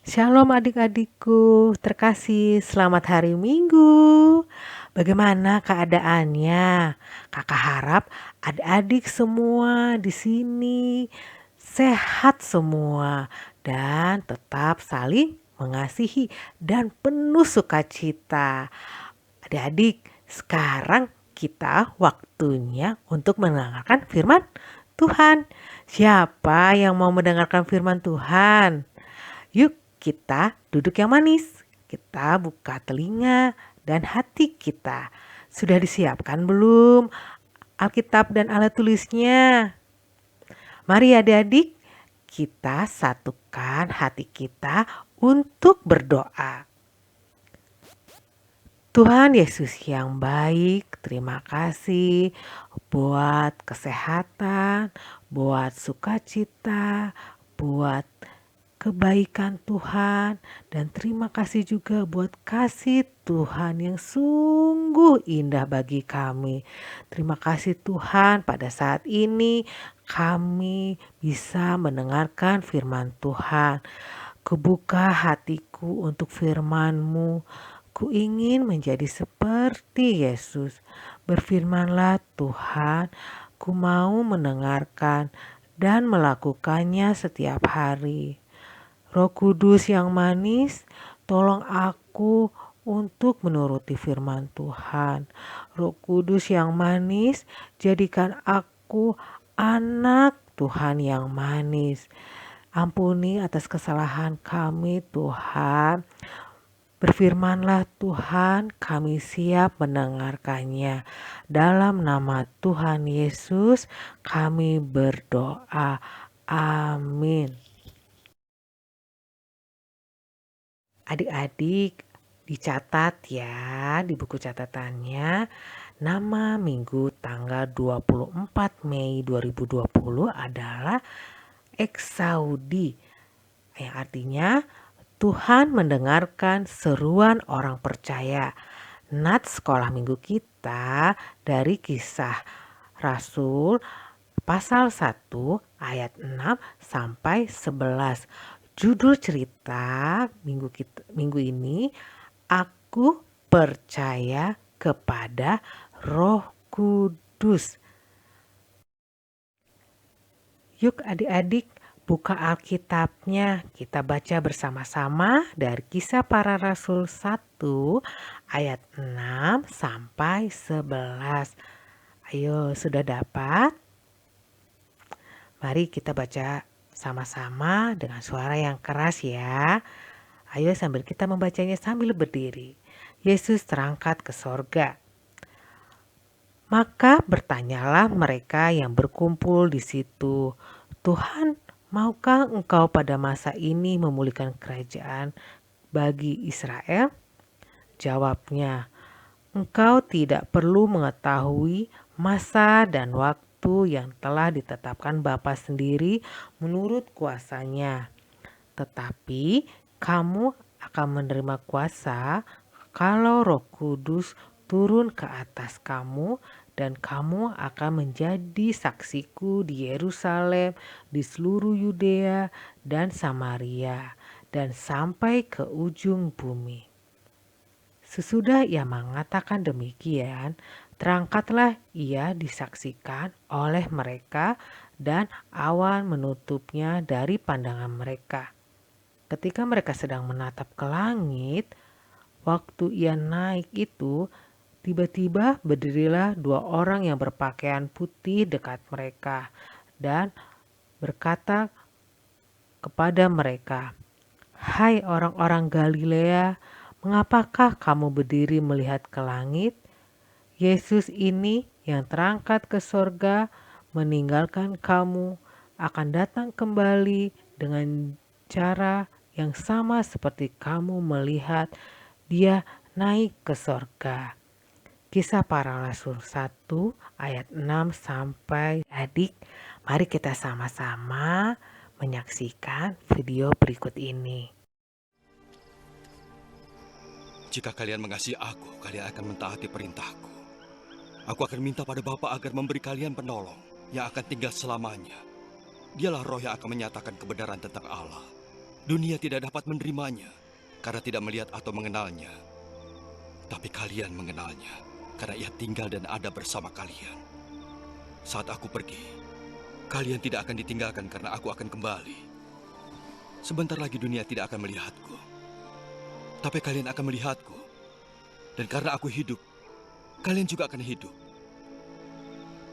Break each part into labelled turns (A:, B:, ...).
A: Shalom adik-adikku, terkasih, selamat hari Minggu. Bagaimana keadaannya? Kakak harap adik-adik semua di sini sehat semua dan tetap saling mengasihi dan penuh sukacita. Adik-adik, sekarang kita waktunya untuk mendengarkan firman Tuhan. Siapa yang mau mendengarkan firman Tuhan? Yuk kita duduk yang manis. Kita buka telinga dan hati kita. Sudah disiapkan belum Alkitab dan alat tulisnya? Mari adik-adik kita satukan hati kita untuk berdoa. Tuhan Yesus yang baik, terima kasih buat kesehatan, buat sukacita, buat kebaikan Tuhan, dan terima kasih juga buat kasih Tuhan yang sungguh indah bagi kami. Terima kasih Tuhan, pada saat ini kami bisa mendengarkan firman Tuhan. Kubuka hatiku untuk firman-Mu. Ku ingin menjadi seperti Yesus. Berfirmanlah Tuhan, ku mau mendengarkan dan melakukannya setiap hari. Roh Kudus yang manis, tolong aku untuk menuruti firman Tuhan. Roh Kudus yang manis, jadikan aku anak Tuhan yang manis. Ampuni atas kesalahan kami Tuhan. Berfirmanlah Tuhan, kami siap mendengarkannya. Dalam nama Tuhan Yesus kami berdoa. Amin. Adik-adik dicatat ya di buku catatannya, nama minggu tanggal 24 Mei 2020 adalah Eksaudi, yang artinya Tuhan mendengarkan seruan orang percaya. Nats sekolah minggu kita dari Kisah Rasul pasal 1 ayat 6 sampai 11. Judul cerita minggu ini, Aku Percaya Kepada Roh Kudus. Yuk adik-adik buka Alkitabnya, kita baca bersama-sama dari Kisah Para Rasul 1 ayat 6 sampai 11. Ayo, sudah dapat? Mari kita baca sama-sama dengan suara yang keras ya. Ayo sambil kita membacanya sambil berdiri. Yesus terangkat ke sorga. Maka bertanyalah mereka yang berkumpul di situ, Tuhan, maukah engkau pada masa ini memulihkan kerajaan bagi Israel? Jawabnya, engkau tidak perlu mengetahui masa dan waktu yang telah ditetapkan Bapa sendiri menurut kuasanya. Tetapi kamu akan menerima kuasa kalau Roh Kudus turun ke atas kamu, dan kamu akan menjadi saksiku di Yerusalem, di seluruh Yudea dan Samaria, dan sampai ke ujung bumi. Sesudah ia mengatakan demikian, terangkatlah ia disaksikan oleh mereka, dan awan menutupnya dari pandangan mereka. Ketika mereka sedang menatap ke langit, waktu ia naik itu, tiba-tiba berdirilah dua orang yang berpakaian putih dekat mereka dan berkata kepada mereka, Hai orang-orang Galilea, mengapakah kamu berdiri melihat ke langit? Yesus ini yang terangkat ke sorga meninggalkan kamu akan datang kembali dengan cara yang sama seperti kamu melihat dia naik ke sorga. Kisah Para Rasul 1 ayat 6 sampai adik. Mari kita sama-sama menyaksikan video berikut ini.
B: Jika kalian mengasihi aku, kalian akan mentaati perintahku. Aku akan minta pada Bapa agar memberi kalian penolong yang akan tinggal selamanya. Dialah roh yang akan menyatakan kebenaran tentang Allah. Dunia tidak dapat menerimanya karena tidak melihat atau mengenalnya. Tapi kalian mengenalnya karena ia tinggal dan ada bersama kalian. Saat aku pergi, kalian tidak akan ditinggalkan karena aku akan kembali. Sebentar lagi dunia tidak akan melihatku, tapi kalian akan melihatku. Dan karena aku hidup, kalian juga akan hidup.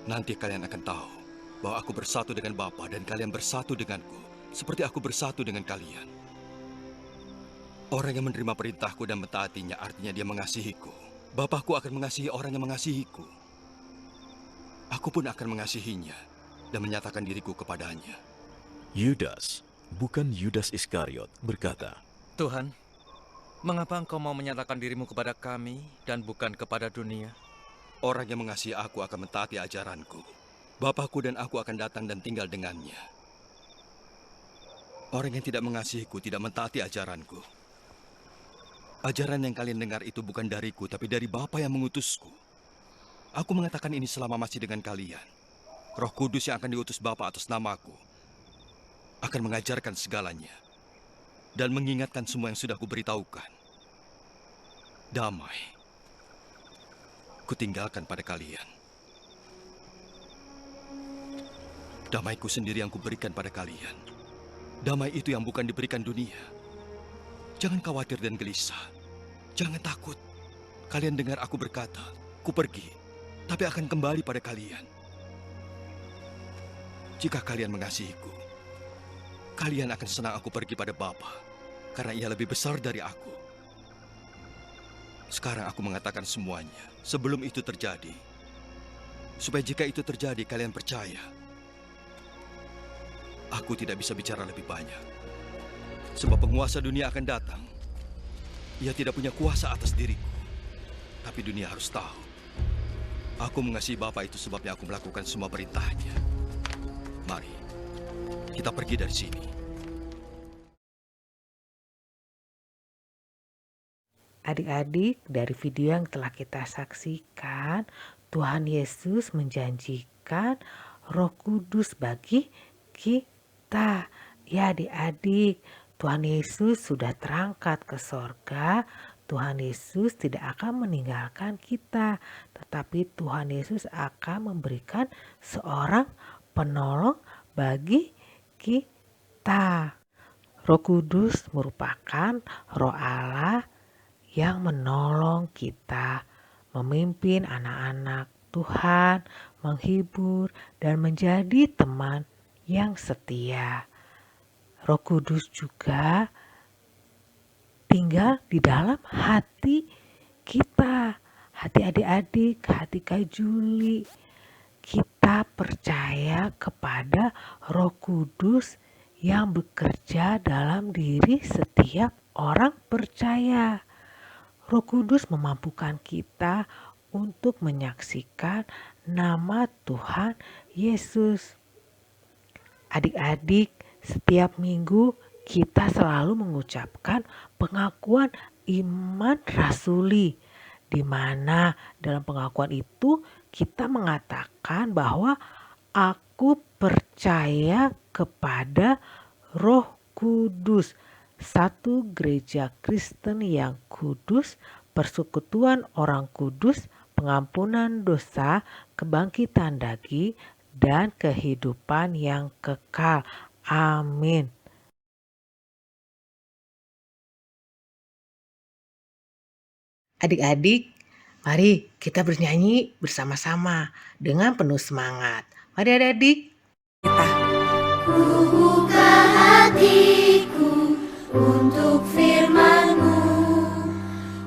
B: Nanti kalian akan tahu bahwa aku bersatu dengan Bapa dan kalian bersatu denganku, seperti aku bersatu dengan kalian. Orang yang menerima perintahku dan mentaatinya artinya dia mengasihiku. Bapakku akan mengasihi orang yang mengasihiku. Aku pun akan mengasihinya dan menyatakan diriku kepadanya.
C: Yudas, bukan Yudas Iskariot, berkata,
D: Tuhan, mengapa engkau mau menyatakan dirimu kepada kami dan bukan kepada dunia?
B: Orang yang mengasihi aku akan mentaati ajaranku. Bapakku dan aku akan datang dan tinggal dengannya. Orang yang tidak mengasihiku tidak mentaati ajaranku. Ajaran yang kalian dengar itu bukan dariku, tapi dari Bapa yang mengutusku. Aku mengatakan ini selama masih dengan kalian. Roh Kudus yang akan diutus Bapa atas namaku akan mengajarkan segalanya dan mengingatkan semua yang sudah kuberitahukan. Damai kutinggalkan pada kalian. Damaiku sendiri yang kuberikan pada kalian. Damai itu yang bukan diberikan dunia. Jangan khawatir dan gelisah. Jangan takut. Kalian dengar aku berkata, ku pergi, tapi akan kembali pada kalian. Jika kalian mengasihiku, kalian akan senang aku pergi pada Bapa, karena ia lebih besar dari aku. Sekarang aku mengatakan semuanya sebelum itu terjadi, supaya jika itu terjadi kalian percaya. Aku tidak bisa bicara lebih banyak, sebab penguasa dunia akan datang. Ia tidak punya kuasa atas diriku, tapi dunia harus tahu. Aku mengasihi Bapa, itu sebabnya aku melakukan semua perintahnya. Mari, kita pergi dari sini.
A: Adik-adik, dari video yang telah kita saksikan, Tuhan Yesus menjanjikan Roh Kudus bagi kita. Ya adik-adik, Tuhan Yesus sudah terangkat ke sorga. Tuhan Yesus tidak akan meninggalkan kita, tetapi Tuhan Yesus akan memberikan seorang penolong bagi kita. Roh Kudus merupakan Roh Allah yang menolong kita, memimpin anak-anak Tuhan, menghibur, dan menjadi teman yang setia. Roh Kudus juga tinggal di dalam hati kita, hati adik-adik, hati Kak Juli. Kita percaya kepada Roh Kudus yang bekerja dalam diri setiap orang percaya. Roh Kudus memampukan kita untuk menyaksikan nama Tuhan Yesus. Adik-adik, setiap minggu kita selalu mengucapkan pengakuan iman rasuli, di mana dalam pengakuan itu kita mengatakan bahwa aku percaya kepada Roh Kudus, satu gereja Kristen yang kudus, persekutuan orang kudus, pengampunan dosa, kebangkitan daging, dan kehidupan yang kekal. Amin. Adik-adik, mari kita bernyanyi bersama-sama dengan penuh semangat. Mari adik-adik.
E: Ku buka hatiku untuk firman-Mu.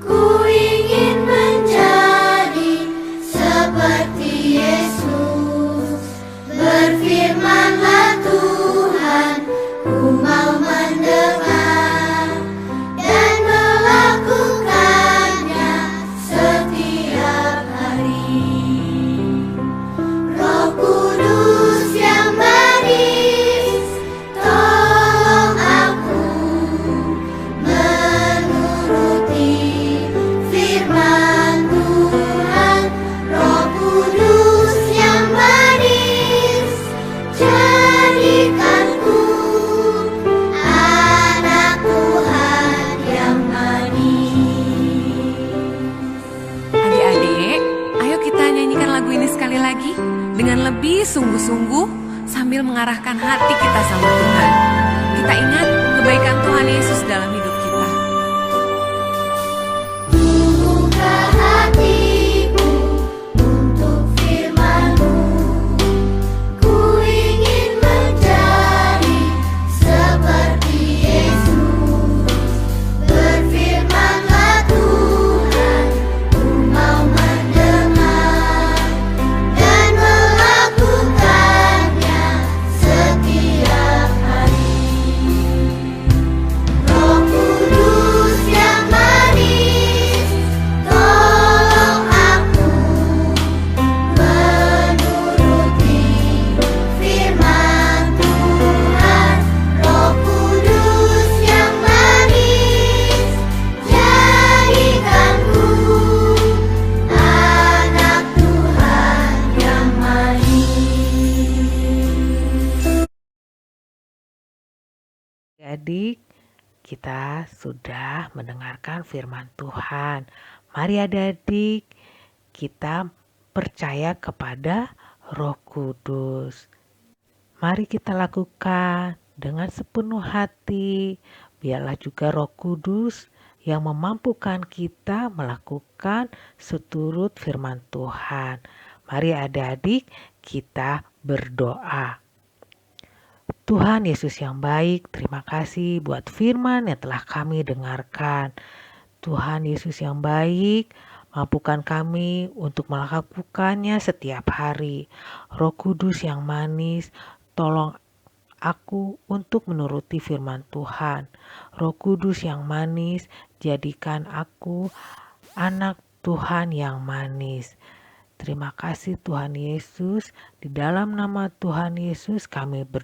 E: Ku ingin menjadi seperti Yesus. Berfirmanlah Tuhan, ku mau mendengar dan melakukannya setiap hari. Roh Kudus yang manis, tolong aku
F: sungguh-sungguh sambil mengarahkan hati kita sama Tuhan. Kita ingat kebaikan Tuhan Yesus dalam hidup kita.
E: Buka hatiku untuk firman-Mu. Ku ingin menjadi seperti Yesus. Berfirmanlah Tuhan, ku mau mendengar dan melakukannya setiap hari. Roh Kudus yang manis, tolong aku menuruti firman Tuhan. Roh Kudus yang manis, jadikanku anak Tuhan yang manis.
A: Adik, kita sudah mendengarkan firman Tuhan. Mari adik-adik, kita percaya kepada Roh Kudus. Mari kita lakukan dengan sepenuh hati. Biarlah juga Roh Kudus yang memampukan kita melakukan seturut firman Tuhan. Mari adik-adik, kita berdoa. Tuhan Yesus yang baik, terima kasih buat firman yang telah kami dengarkan. Tuhan Yesus yang baik, mampukan kami untuk melakukannya setiap hari. Roh Kudus yang manis, tolong aku untuk menuruti firman Tuhan. Roh Kudus yang manis, jadikan aku anak Tuhan yang manis. Terima kasih Tuhan Yesus, di dalam nama Tuhan Yesus kami berdoa.